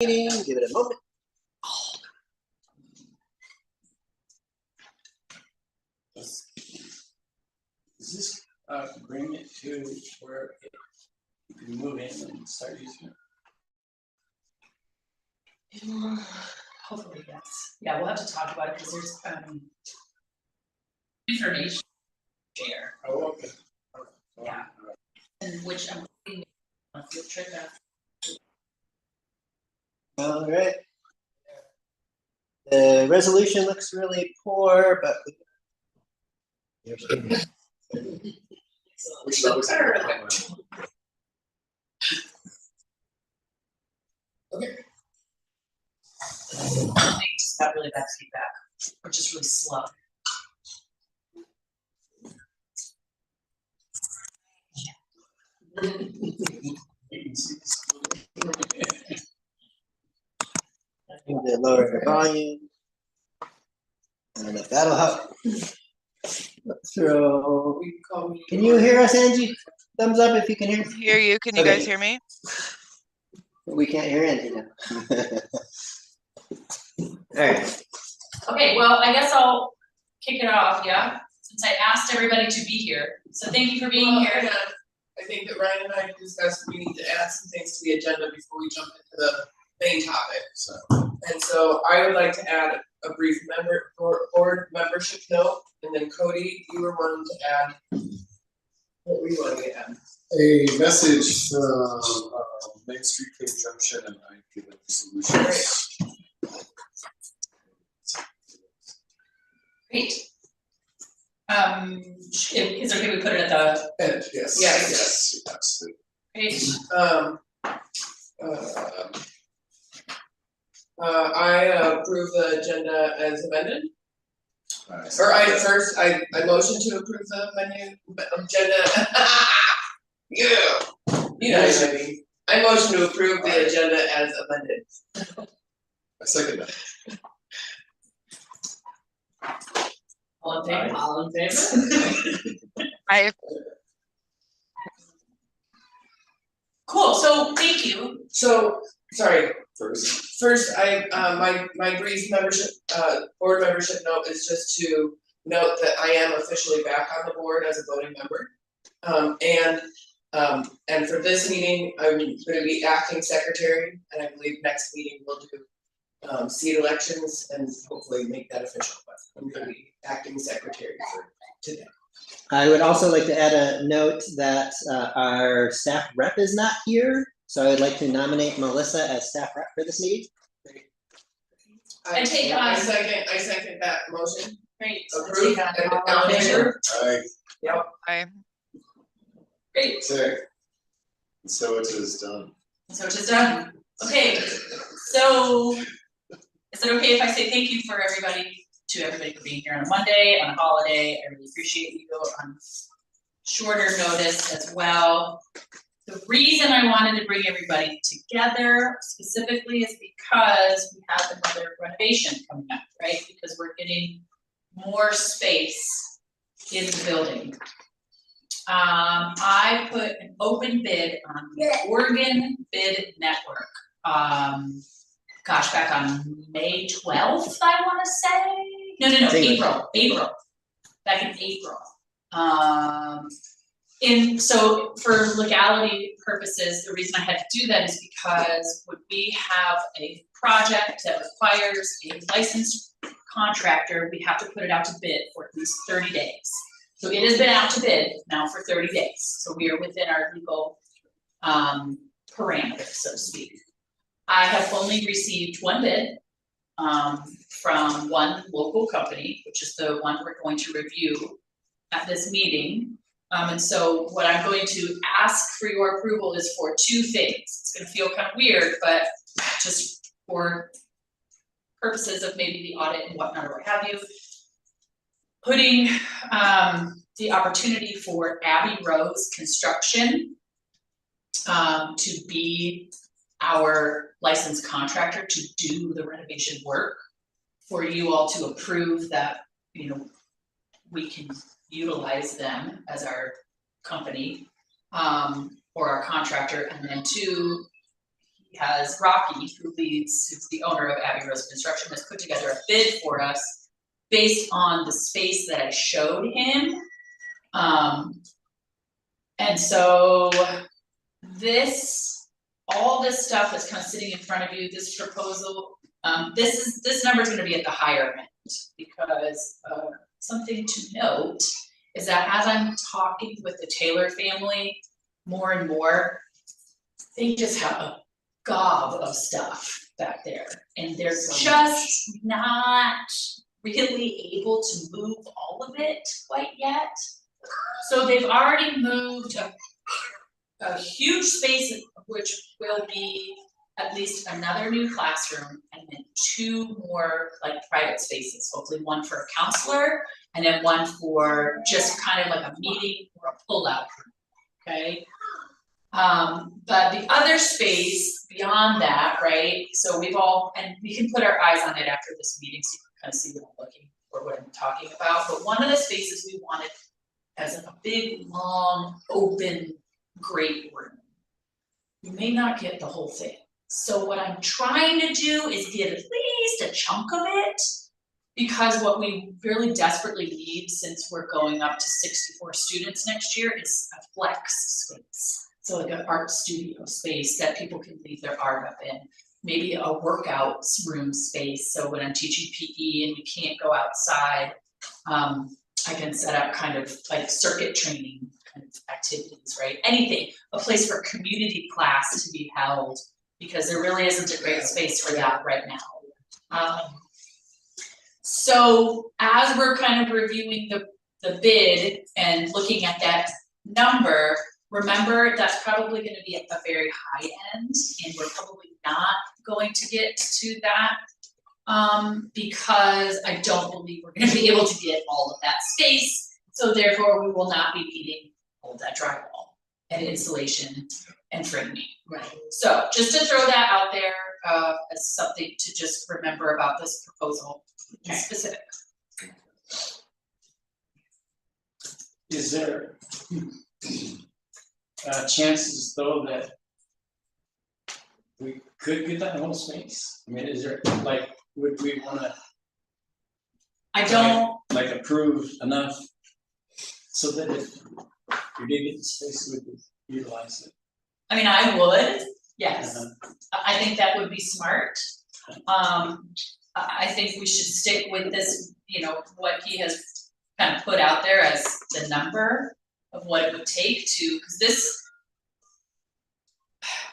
meeting, give it a moment. Is this agreement to where you can move in and start using it? Hopefully, yes. Yeah, we'll have to talk about it because there's information share. Oh, okay. Yeah. And which I'm thinking on a field trip after. All right. The resolution looks really poor, but Which looks like I think just got really bad feedback, or just really slow. I need to lower the volume. And if that'll help. Throw. Can you hear us, Angie? Thumbs up if you can hear. Hear you. Can you Okay. guys hear me? We can't hear Angie now. All right. Okay, well, I guess I'll kick it off, yeah? Since I asked everybody to be here. So thank you for being here. And I think that Ryan and I discussed we need to add some things to the agenda before we jump into the main topic. And so I would like to add a brief board membership note, and then Cody, you were wanting to add, what were you wanting to add? a message from Main Street Conjunction and IP Solutions. Great. Is it okay we put it at the, And yes, Yes. yes, absolutely. great, I approve the agenda as amended, Nice. or I motion to approve the agenda. Yeah, you know what I mean. I motion to approve the agenda as amended. I second that. all in favor? All in favor? I Cool, so thank you. So, sorry, first, my brief membership, board membership note is just to note that I am officially back on the board as a voting member. And for this meeting, I'm gonna be acting secretary, and I believe next meeting we'll do seat elections and hopefully make that official, but I'm gonna be acting secretary for today. I would also like to add a note that our staff rep is not here, so I would like to nominate Melissa as staff rep for this meeting. I take I second that motion. Great. Approved, and all in favor? Aye. I Great, Okay. And so it is done. so it is done. Okay, so is it okay if I say thank you for everybody for being here on a Monday, on a holiday? I really appreciate you on shorter notice as well. The reason I wanted to bring everybody together specifically is because we have another renovation coming up, right? Because we're getting more space in the building. I put an open bid on the Oregon Bid Network. Back on May 12th, I wanna say. No, April. Back in April. And so for legality purposes, the reason I had to do that is because when we have a project that requires a licensed contractor, we have to put it out to bid for at least 30 days. So it has been out to bid now for 30 days. So we are within our legal parameters, so to speak. I have only received one bid from one local company, which is the one we're going to review at this meeting. And so what I'm going to ask for your approval is for two things. It's gonna feel kind of weird, but just for purposes of maybe the audit and whatnot or what have you, putting the opportunity for Abbey Rose Construction to be our licensed contractor to do the renovation work, for you all to approve that, you know, we can utilize them as our company or our contractor. And then two, because Rocky, who's the owner of Abbey Rose Construction, has put together a bid for us based on the space that I showed him. And so all this stuff that's kind of sitting in front of you, this proposal, this number is gonna be at the higher end, because something to note is that as I'm talking with the Taylor family more and more, they just have a gob of stuff back there, and they're just not really able to move all of it quite yet. So they've already moved a huge space, which will be at least another new classroom, and then 2 more like private spaces, hopefully one for a counselor, and then one for just kind of like a meeting or a pull-out room, okay? But the other space beyond that, right, so and we can put our eyes on it after this meeting, so you can kind of see what I'm looking or what I'm talking about, but one of the spaces we wanted as a big, long, open, great room. You may not get the whole thing. So what I'm trying to do is get at least a chunk of it, because what we really desperately need, since we're going up to 64 students next year, is a flex space. So like an art studio space that people can leave their art up in. Maybe a workout room space, so when I'm teaching PE and you can't go outside, I can set up kind of like circuit training kind of activities, right? Anything, a place for community class to be held, because there really isn't a great space for that right now. So as we're kind of reviewing the bid and looking at that number, remember that's probably gonna be at the very high end, and we're probably not going to get to that, because I don't believe we're gonna be able to get all of that space, so therefore we will not be needing all of that drywall and insulation and framing. Right. So just to throw that out there as something to just remember about this proposal in specific. Is there chances though that we could get that whole space? I mean, is there, like, would we wanna I don't, like approve enough so that if we did get the space, we could utilize it? I mean, I would, yes. Uh-huh. I think that would be smart. I think we should stick with this, you know, what he has kind of put out there as the number of what it would take to, because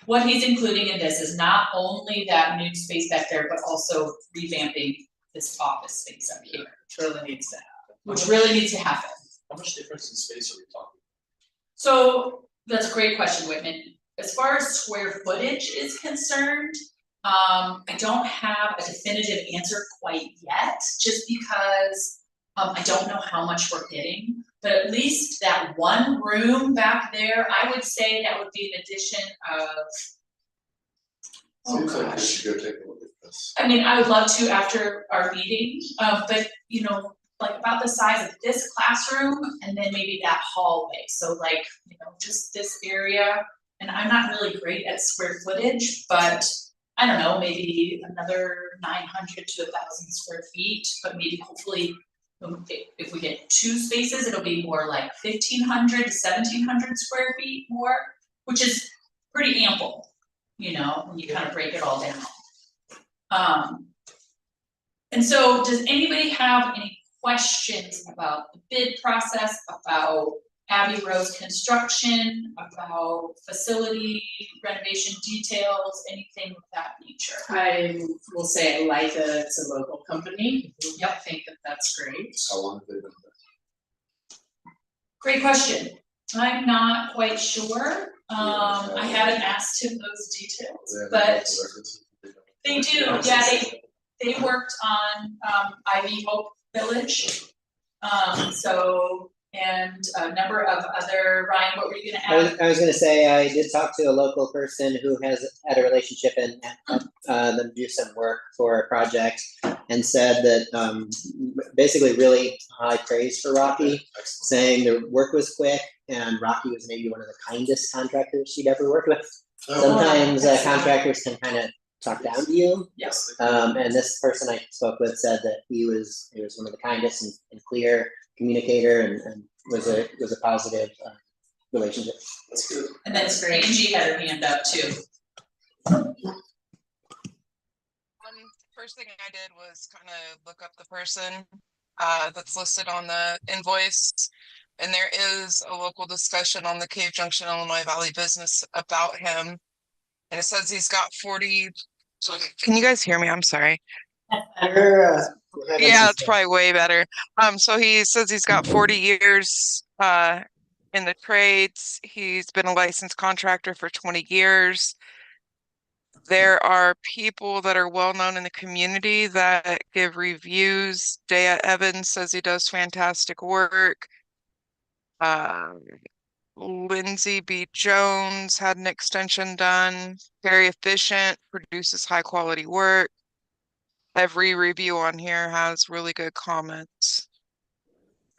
what he's including in this is not only that new space back there, but also revamping this office space up here, which really needs to happen. How much difference in space are we talking? So that's a great question, Whitman. As far as square footage is concerned, I don't have a definitive answer quite yet, just because I don't know how much we're getting. But at least that one room back there, I would say that would be an addition of, Seems like we should go take a look at this. I mean, I would love to after our meeting, but you know, like about the size of this classroom and then maybe that hallway. So like, you know, just this area. And I'm not really great at square footage, but I don't know, maybe another 900 to 1,000 square feet, but maybe hopefully if we get 2 spaces, it'll be more like 1,500 to 1,700 square feet more, which is pretty ample, you know, when you kind of break it all down. And so does anybody have any questions about the bid process, about Abbey Rose construction, about facility renovation details, anything of that nature? I will say I like that it's a local company. Yep. I think that that's great. How long have they been there? Great question. I'm not quite sure. I haven't asked him those details, but they do. Yeah, they worked on Ivy Hope Village. And a number of other, Ryan, what were you gonna add? I was gonna say, I did talk to a local person who has had a relationship and had them do some work for a project, and said that basically really high praise for Rocky, saying the work was quick and Rocky was maybe one of the kindest contractors she'd ever worked with. Sometimes contractors can kind of talk down to you. Yes. And this person I spoke with said that he was one of the kindest and clear communicator and was a positive relationship. That's good. And then Angie had her hand up too. First thing I did was kind of look up the person that's listed on the invoice. And there is a local discussion on the Cave Junction, Illinois Valley Business about him. And it says he's got 40. Can you guys hear me? I'm sorry. We're having Yeah, some it's probably way better. So he says he's got 40 years in the trades. He's been a licensed contractor for 20 years. There are people that are well known in the community that give reviews. Dea Evans says he does fantastic work. Lindsay B. Jones had an extension done. Very efficient, produces high quality work. Every review on here has really good comments.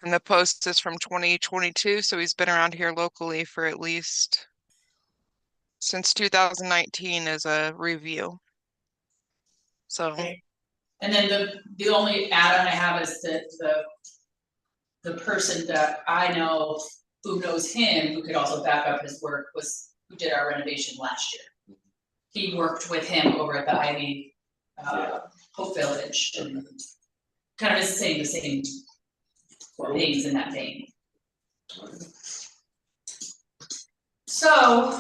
And the post is from 2022, so he's been around here locally for at least since 2019 as a review. So And then the only add-on I have is that the person that I know who knows him, who could also back up his work, was who did our renovation last year. He worked with him over at the Ivy Hope Village and kind of is saying the same things in that vein. So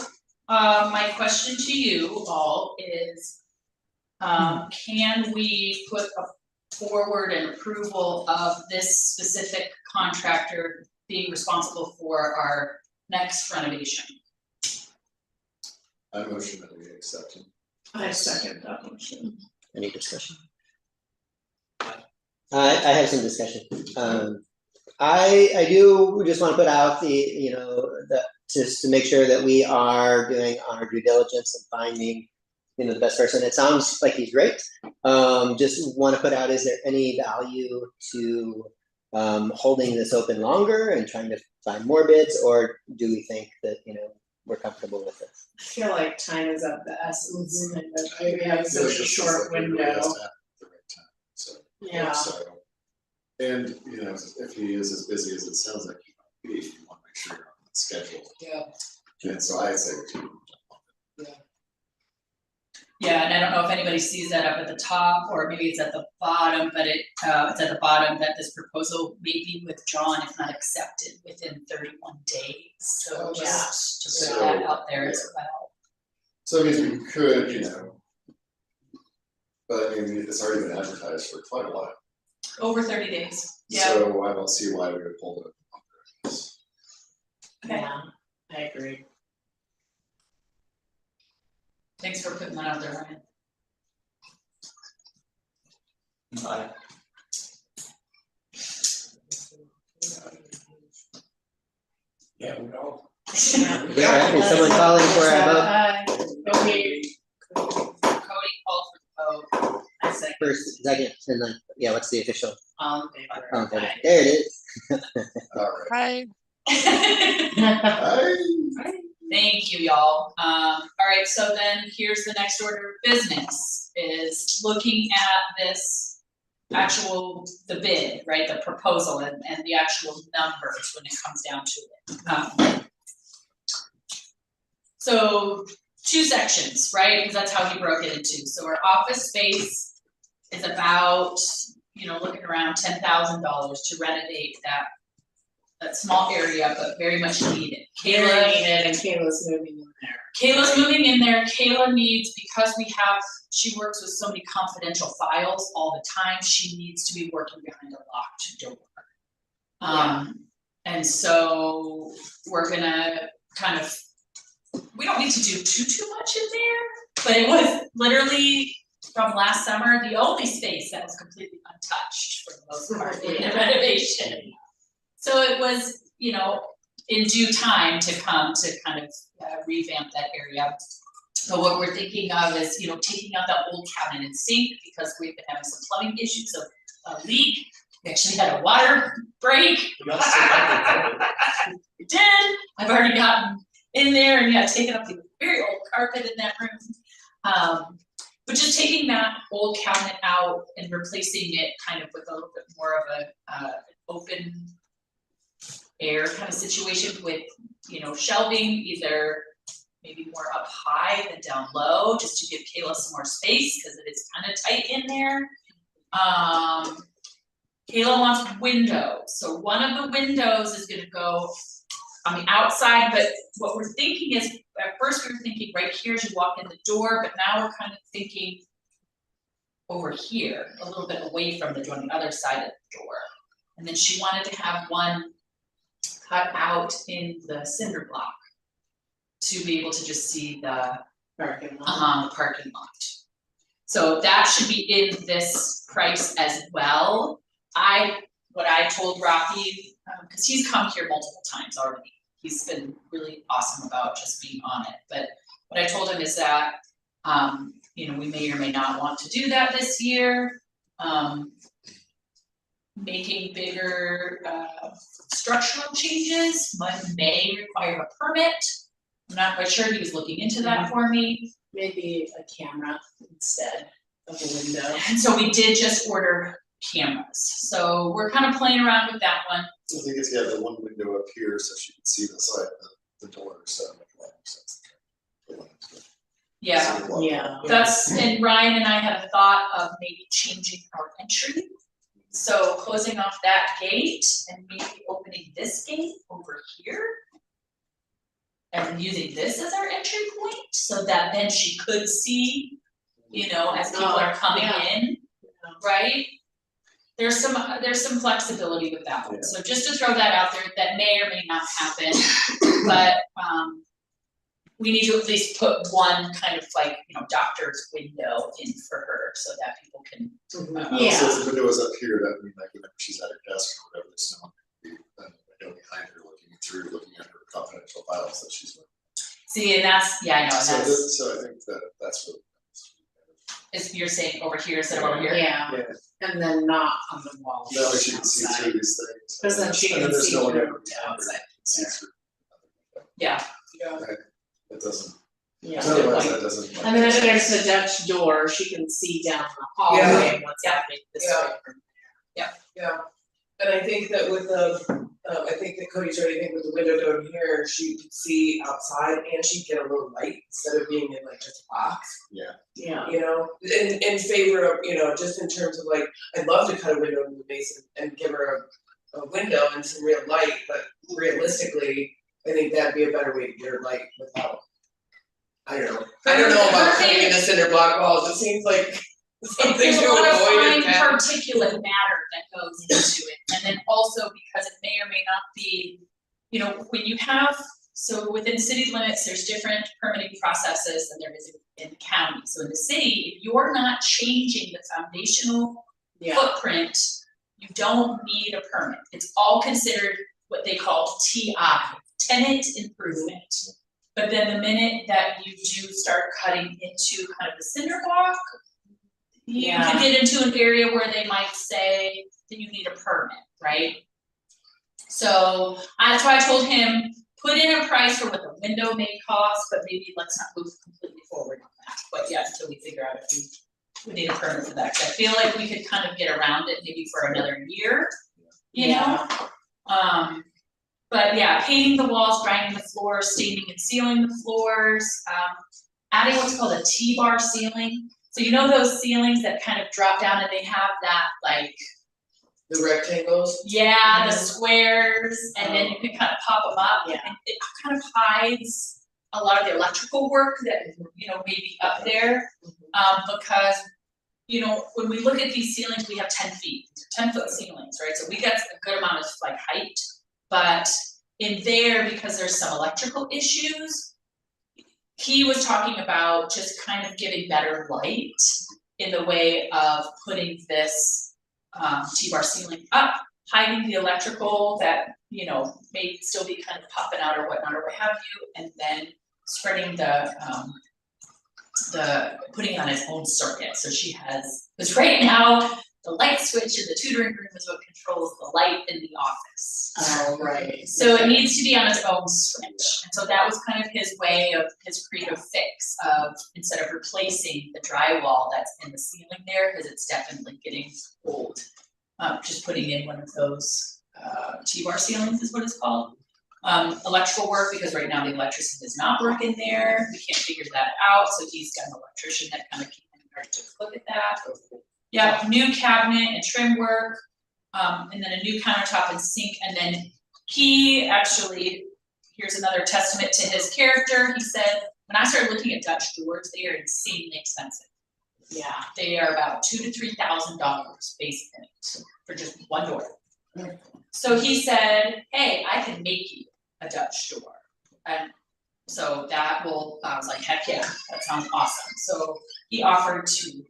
my question to you all is, can we put forward an approval of this specific contractor being responsible for our next renovation? I motion that we accept him. I second that motion. Any discussion? I have some discussion. I do just want to put out just to make sure that we are doing our due diligence and finding, the best person. It sounds like he's great. Just want to put out, is there any value to holding this open longer and trying to find more bids, or do we think that, we're comfortable with this? I feel like time is of the essence, and that we I have feel like such a this is short like it really has window. to happen at the right time, so. Yeah. So, and, if he is as busy as it sounds like he might be, you want to make sure you're on the schedule. Yeah. And so I'd say two. Yeah, and I don't know if anybody sees that up at the top, or maybe it's at the bottom, but it's at the bottom that this proposal may be withdrawn if not accepted within 31 days. So just to put that out there as well. So it means we could, but I mean, it's already been advertised for quite a while. Over 30 days. Yeah. So I don't see why we would hold it. Okay. Yeah, I agree. Thanks for putting that out there, Ryan. Aye. Yeah, we all. Yeah, is someone calling for a vote? Okay. Cody called for the vote. I second. First, second, and then, what's the official? All in favor? Okay, there it is. All right. Hi. Thank you, y'all. All right, so then here's the next order of business, is looking at this the bid, right, the proposal and the actual numbers when it comes down to it. So 2 sections, right, because that's how he broke it into. So our office space is about, looking around $10,000 to renovate that small area, but very much needed. Very needed, and Kayla's moving in there. Kayla's moving in there. Kayla needs, because she works with so many confidential files all the time, she needs to be working behind a locked door. And so we're gonna we don't need to do too much in there, but it was literally from last summer, the only space that was completely untouched for the most part in the renovation. So it was, in due time to come to kind of revamp that area. But what we're thinking of is, taking out that old cabinet and sink, because we've been having some plumbing issues, a leak. We actually had a water break. We did. I've already gotten in there and taken up the very old carpet in that room. But just taking that old cabinet out and replacing it kind of with a little bit more of a open air kind of situation with, you know, shelving, either maybe more up high than down low, just to give Kayla some more space, because it is kind of tight in there. Kayla wants windows, so one of the windows is gonna go on the outside, but what we're thinking is, at first we were thinking right here as you walk in the door, but now we're kind of thinking over here, a little bit away from the door, on the other side of the door. And then she wanted to have one cut out in the cinder block to be able to just see the Parking lot. parking lot. So that should be in this price as well. What I told Rocky, because he's come here multiple times already, he's been really awesome about just being on it. But what I told him is that, you know, we may or may not want to do that this year. Making bigger structural changes may require a permit. I'm not quite sure, he was looking into that for me. Maybe a camera instead of a window. And so we did just order cameras. So we're kind of playing around with that one. I think it's, the one window up here, so she can see the side, the door, so it makes a lot more sense. Yeah, Yeah. that's, and Ryan and I had a thought of maybe changing our entry. So closing off that gate and maybe opening this gate over here. And using this as our entry point, so that then she could see, you know, as people are coming in, right? There's some flexibility with that one, so just to throw that out there, that may or may not happen, but we need to at least put one kind of like, you know, doctor's window in for her so that people can. Yeah. So if the window is up here, that would mean like whenever she's at her desk or whatever, there's no one window behind her looking at her confidential files that she's working. See, and that's, yeah, I know, and that's, So I think that's what. is you're saying over here instead of over here? Yeah, and then not on the wall. That way she can see through these things. Because then she And can there's see no one through ever the behind her outside. that can see through. Yeah, It doesn't, Yeah. otherwise that doesn't. And then if there's the Dutch door, she can see down the hallway and what's happening this way from Yeah, and I think that with the, I think that Cody's already thinking with the window down here, she could see outside and she'd get a little light instead of being in like just a box. Yeah. You know, in favor of, you know, just in terms of like, I'd love to cut a window in the base and give her a window and some real light, but realistically, I think that'd be a better way to get her light without. I don't know about putting in the cinder block walls, it seems like something there's a to lot of avoid fine is bad. particulate matter that goes into it, and then also because it may or may not be, you know, when you have, so within city limits, there's different permitting processes than there is in the county. So in the city, if you're not changing the foundational footprint, you don't need a permit. It's all considered what they call TI, tenant improvement. But then the minute that you do start cutting into kind of the cinder block, you could get into an area where they might say that you need a permit, right? So that's why I told him, put in a price for what the window may cost, but maybe let's not move completely forward on that. But yeah, until we figure out if we need a permit for that. 'Cause I feel like we could kind of get around it maybe for another year, you know? But yeah, painting the walls, grinding the floors, staining and sealing the floors, adding what's called a T-bar ceiling. So you know those ceilings that kind of drop down and they have that like. The rectangles? Yeah, the squares, and then you can kind of pop them up. Yeah. And it kind of hides a lot of the electrical work that, you know, may be up there. Because, you know, when we look at these ceilings, we have 10 feet, 10-foot ceilings, right? So we got a good amount of like height. But in there, because there's some electrical issues, he was talking about just kind of giving better light in the way of putting this T-bar ceiling up, hiding the electrical that, you know, may still be kind of popping out or whatnot or what have you, and then spreading the putting it on its own circuit. So she has, because right now the light switch in the tutoring room is what controls the light in the office. Oh, right. So it needs to be on its own switch. And so that was kind of his way of, his creative fix of, instead of replacing the drywall that's in the ceiling there, because it's definitely getting old. Just putting in one of those, T-bar ceilings is what it's called. Electrical work, because right now the electrician does not work in there. We can't figure that out. So he's got an electrician that kind of came in and took a look at that. Yeah, new cabinet and trim work, and then a new countertop and sink, and then he actually, here's another testament to his character, he said, when I started looking at Dutch doors, they are insanely expensive. Yeah. They are about $2,000 to $3,000 base in it for just one door. So he said, hey, I can make you a Dutch door. And so that will, I was like, heck yeah, that sounds awesome. So he offered to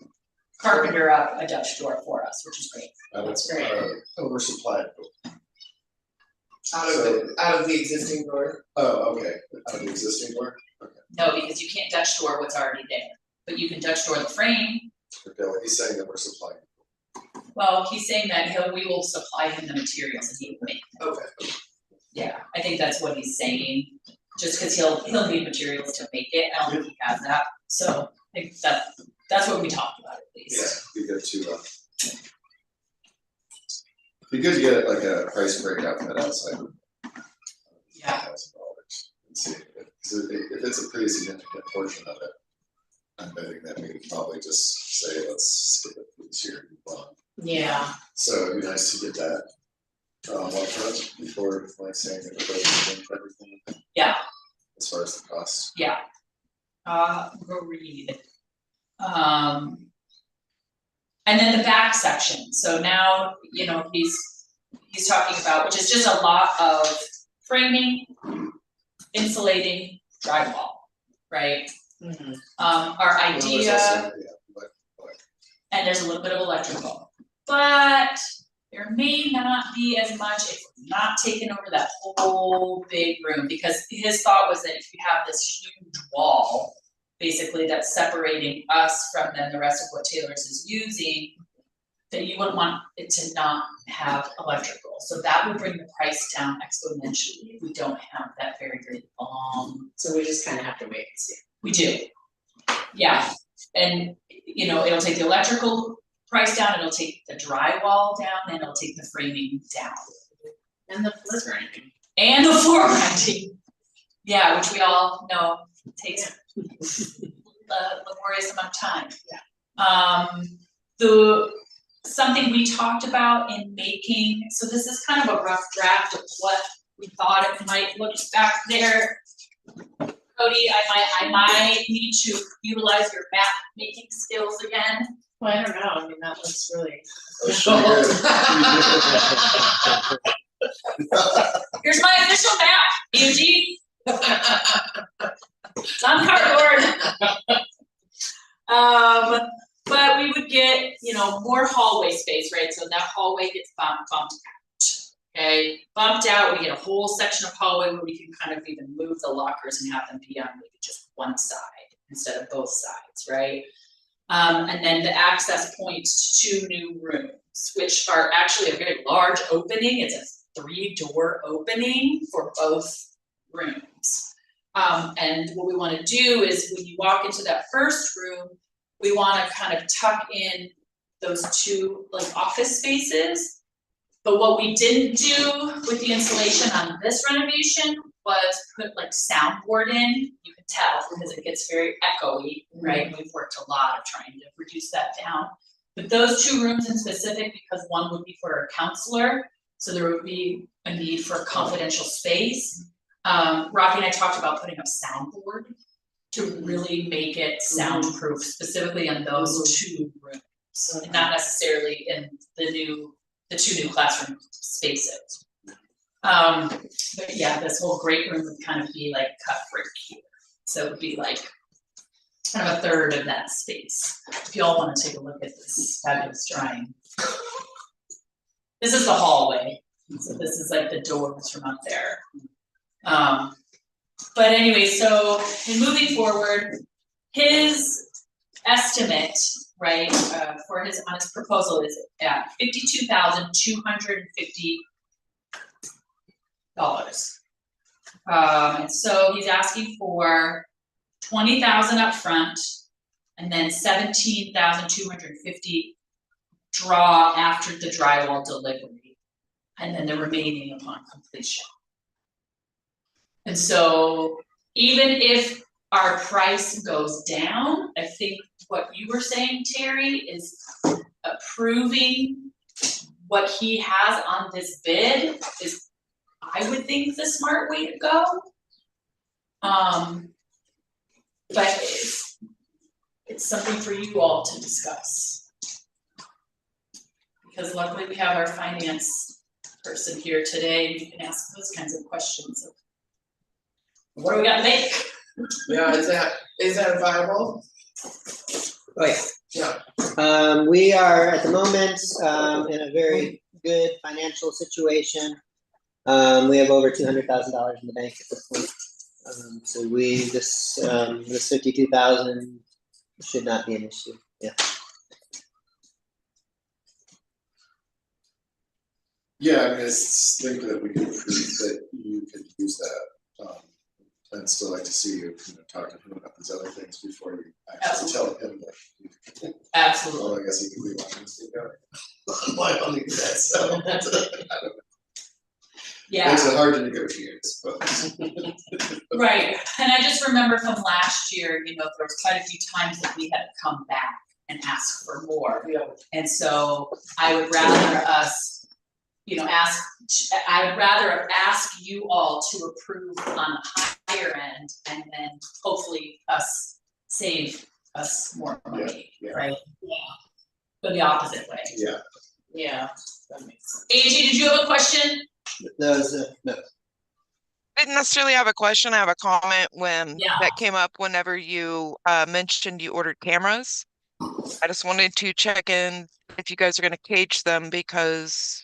carpenter up a Dutch door for us, which is great. That's great. Oversupplied. Out of the existing door. Oh, okay, out of the existing door, okay. No, because you can't Dutch door what's already there, but you can Dutch door the frame. Okay, well, he's saying that we're supplying. Well, he's saying that we will supply him the materials and he will make them. Okay. Yeah, I think that's what he's saying, just because he'll need materials to make it. I don't think he has that, so I think that's what we talked about at least. Yeah, be good to, be good to get like a price breakout for that outside. Yeah. $1,000 and see, if it's a pretty significant portion of it, I'm betting that we could probably just say, let's skip it for this year and move on. Yeah. So it'd be nice to get that, one front before like saying that we're going to everything. Yeah. As far as the cost. Yeah. Go read. And then the back section, so now, you know, he's talking about, which is just a lot of framing, insulating, drywall, right? Mm-hmm. Our Well, there's idea, also- and there's a little bit of electrical, but there may not be as much if we're not taking over that whole big room, because his thought was that if you have this huge wall, basically that's separating us from then the rest of what Taylor's is using, that you wouldn't want it to not have electrical. So that would bring the price down exponentially if we don't have that very, very long. So we just kind of have to wait and see. We do. Yeah, and you know, it'll take the electrical price down, it'll take the drywall down, and it'll take the framing down. And the floor grinding. And the floor grinding. Yeah, which we all know takes a laborious amount of time. Yeah. Something we talked about in making, so this is kind of a rough draft of what we thought it might look back there. Cody, I might need to utilize your map making skills again. Well, I don't know, I mean, that looks really. Here's my official map, Eugene. It's on cardboard. But we would get, you know, more hallway space, right? So that hallway gets bumped out. Okay, bumped out, we get a whole section of hallway where we can kind of even move the lockers and have them be on maybe just one side instead of both sides, right? And then the access points to 2 new rooms, which are actually a very large opening. It's a 3-door opening for both rooms. And what we want to do is when you walk into that first room, we want to kind of tuck in those 2 like office spaces. But what we didn't do with the insulation on this renovation was put like soundboard in. You can tell because it gets very echoey, right? We've worked a lot of trying to reduce that down. But those 2 rooms in specific, because one would be for a counselor, so there would be a need for a confidential space. Rocky and I talked about putting up soundboard to really make it soundproof, specifically on those 2 rooms, and not necessarily in the 2 new classroom spaces. But yeah, this whole great room would kind of be like cut right here. So it would be like kind of a third of that space. If you all want to take a look at this fabulous drawing. This is the hallway. So this is like the doors from up there. But anyway, so in moving forward, his estimate right, for on his proposal is at $52,250. And so he's asking for $20,000 up front and then $17,250 draw after the drywall delivery, and then the remaining upon completion. And so even if our price goes down, I think what you were saying, Terry, is approving what he has on this bid is, I would think, the smart way to go. But it's something for you all to discuss. Because luckily we have our finance person here today, and you can ask those kinds of questions. What do we got to make? Yeah, is that viable? Oh, yeah. Yeah. We are at the moment, in a very good financial situation. We have over $200,000 in the bank at this point. So this 52,000 should not be an issue. Yeah. Yeah, I mean, I think that we can prove that you could use that. I'd still like to see you, talk to him about these other things before you actually tell him that. Absolutely. Well, I guess he could leave on this. Why don't do that? So I don't know. Yeah. Makes it hard to negotiate, but. Right, and I just remember from last year, there was quite a few times that we had to come back and ask for more. Yeah. And so I would rather us, I would rather ask you all to approve on the higher end and then hopefully save us more money, Yeah. right? Yeah. But the opposite way. Yeah. Yeah, that makes sense. AJ, did you have a question? No. Didn't necessarily have a question. I have a comment when Yeah. that came up whenever you mentioned you ordered cameras. I just wanted to check in if you guys are going to cage them, because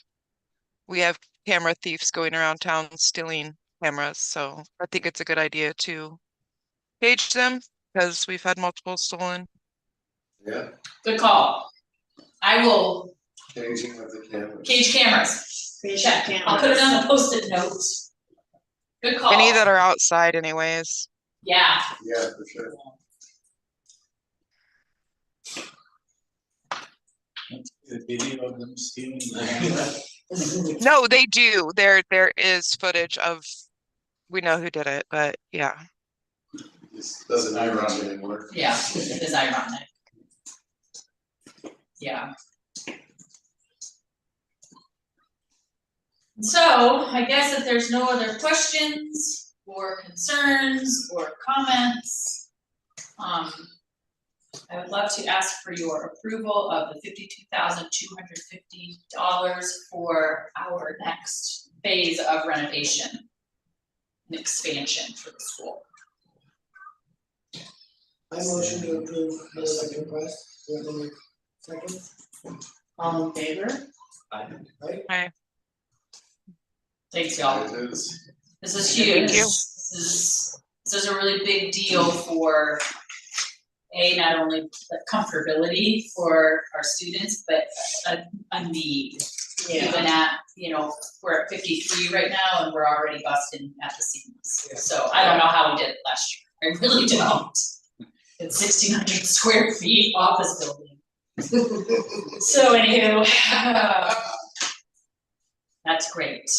we have camera thieves going around town stealing cameras. So I think it's a good idea to cage them because we've had multiple stolen. Yeah, Good call. I will caging of the cameras. cage cameras. Check. I'll put it on the Post-it note. Good call. Any that are outside anyways. Yeah. Yeah, for sure. The video of them stealing the camera. No, they do. There is footage of, we know who did it, but yeah. This doesn't ironic anymore. Yeah, it is ironic. Yeah. So I guess if there's no other questions or concerns or comments, I would love to ask for your approval of the $52,250 for our next phase of renovation and expansion for the school. I motion to approve the second request. Do you have any seconds? All in favor? Thanks, y'all. It is. This is huge. Thank you. This is a really big deal for not only the comfortability for our students, but a need. Yeah. Even at, we're at 53 right now and we're already busting at the seams. Yeah. So I don't know how we did it last year. I really don't. It's 1,600 square feet office building. So anywho, that's great.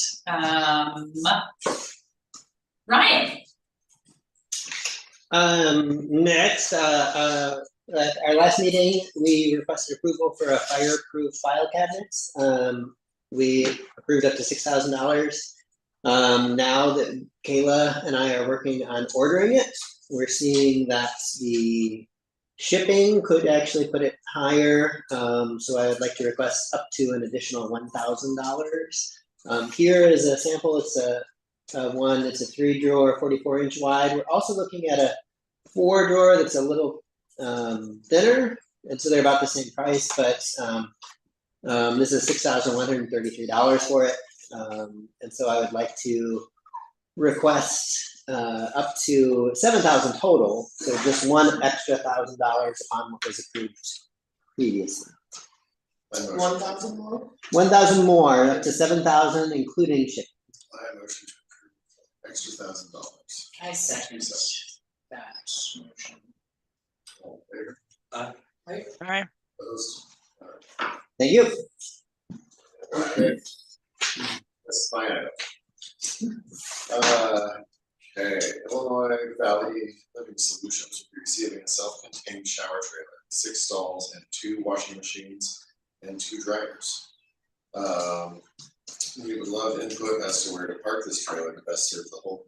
Ryan. Next, at our last meeting, we requested approval for a fireproof file cabinets. We approved up to $6,000. Now that Kayla and I are working on ordering it, we're seeing that the shipping could actually put it higher. So I would like to request up to an additional $1,000. Here is a sample. It's a 3-drawer, 44-inch wide. We're also looking at a 4-drawer that's a little thinner, and so they're about the same price, but this is $6,133 for it. And so I would like to request up to $7,000 total, so just one extra $1,000 upon what was approved previously. I motion. 1,000 more? 1,000 more, up to 7,000, including shipping. I motion to approve extra $1,000. I second So, that. Motion. all in favor? All right. Opposed? Thank you. Okay. That's my item. Okay, Illinois Valley Living Solutions will be receiving a self-contained shower trailer, 6 stalls and 2 washing machines and 2 dryers. We would love input as to where to park this trailer to best serve the whole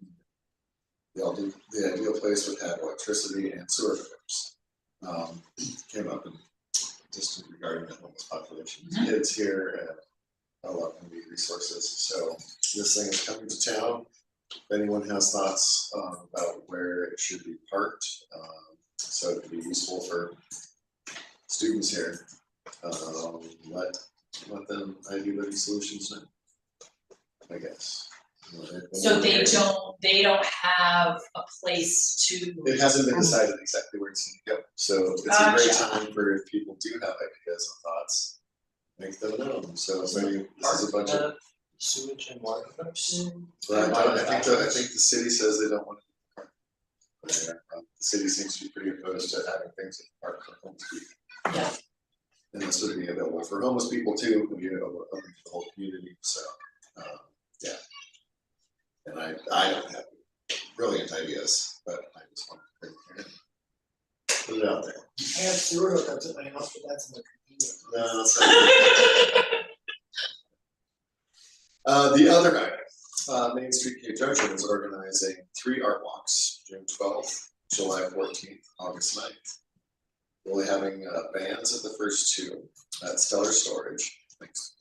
community. The ideal place would have electricity and sewer pipes. Came up in just regarding the homeless population, kids here and a lot of community resources. So this thing is coming to town. If anyone has thoughts about where it should be parked, so it could be useful for students here, let them ID Living Solutions know, I guess. So they don't have a place to. It hasn't been decided exactly where it's gonna go, so it's a great Gotcha. time for if people do have ideas and thoughts, make them known. So this is a bunch of. Sewage and water pipes. But I think the city says they don't want to park there. The city seems to be pretty opposed to having things that park for homeless people. Yeah. And this would be available for homeless people too, it would be available to the whole community, so, yeah. And I don't have brilliant ideas, but I just want to put it out there. I have sewer hookups at my house, but that's in the convenience. No, that's not. The other item, Main Street K Junction is organizing 3 art walks, June 12th, July 14th, August 9th. We'll be having bands at the first 2 at Stellar Storage. Thanks.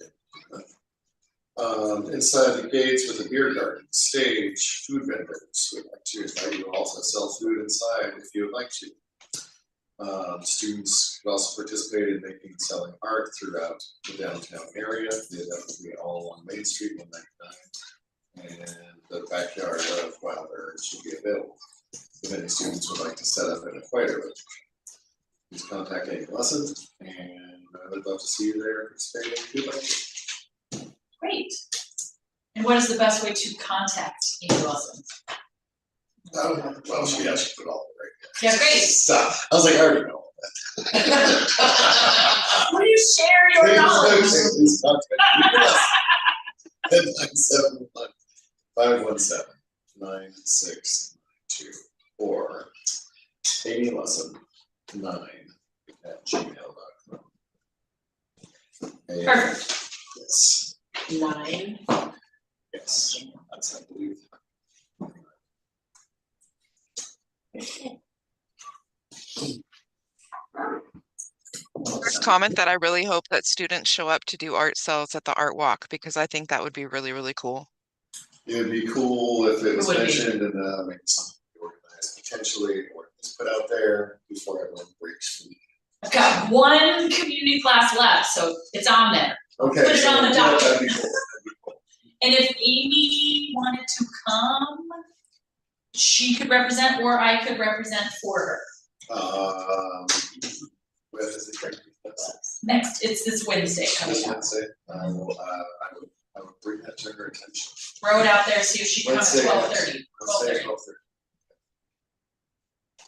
Inside the gates with a beer garden, stage, food vendors. We'd like to invite you to also sell food inside if you would like to. Students could also participate in making and selling art throughout the downtown area. The event will be all along Main Street, 199, and the backyard of Wild Herbs will be available. If any students would like to set up in a quieter location, please contact Amy Lesson, and I would love to see you there participating if you'd like to. Great. And what is the best way to contact Amy Wilson? Well, she actually put all the right. Yeah, great. Stop. I was like, I already know. Please share your knowledge. Please contact me. 517-517-9692 or Amy Lesson 9@gmail.com. Perfect. Yes. 9. Yes. That's, I believe. First comment that I really hope that students show up to do art sales at the art walk because I think that would be really, really cool. It would be cool if it was It would be. mentioned and maybe something organized potentially, or just put out there before everyone breaks free. I've got one community class left, so it's on there. Okay. Put it on the yeah, docket. that'd be cool. That'd be cool. And if Amy wanted to come, she could represent or I could represent for her. When is the correct? Next, it's this Wednesday coming This up. Wednesday, I would bring that to her attention. Throw it out there, see if she comes Wednesday, at 12:30. Wednesday, 12:30. 12:30.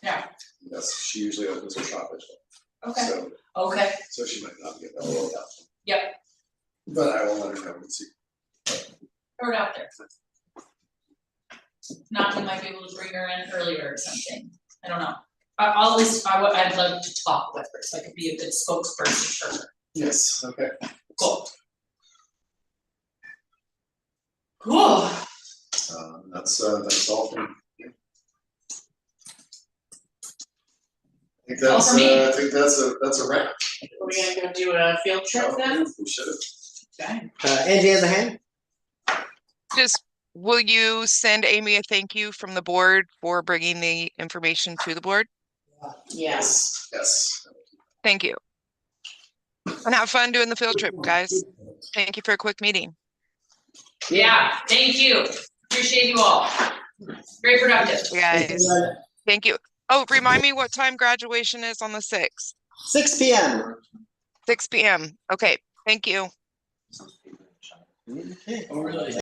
Yeah. Yes, she usually opens her shop at 12. Okay. So, Okay. so she might not be available at that time. Yep. But I will let her know and see. Throw it out there. Not, we might be able to bring her in earlier or something. I don't know. I'll at least, I'd love to talk with her, so I could be a good spokesperson for her. Yes, okay. Cool. Cool. That's all from me. I think All that's, for me. I think that's a wrap. Are we gonna go do a field trip then? We should have. Okay. Angie has a hand? Just, will you send Amy a thank you from the board for bringing the information to the board? Yes. Yes. Thank you. And have fun doing the field trip, guys. Thank you for a quick meeting. Yeah, thank you. Appreciate you all. Very productive. Guys, thank you. Oh, remind me what time graduation is on the 6th. 6 p.m. 6 p.m. Okay, thank you. Okay. Oh, really?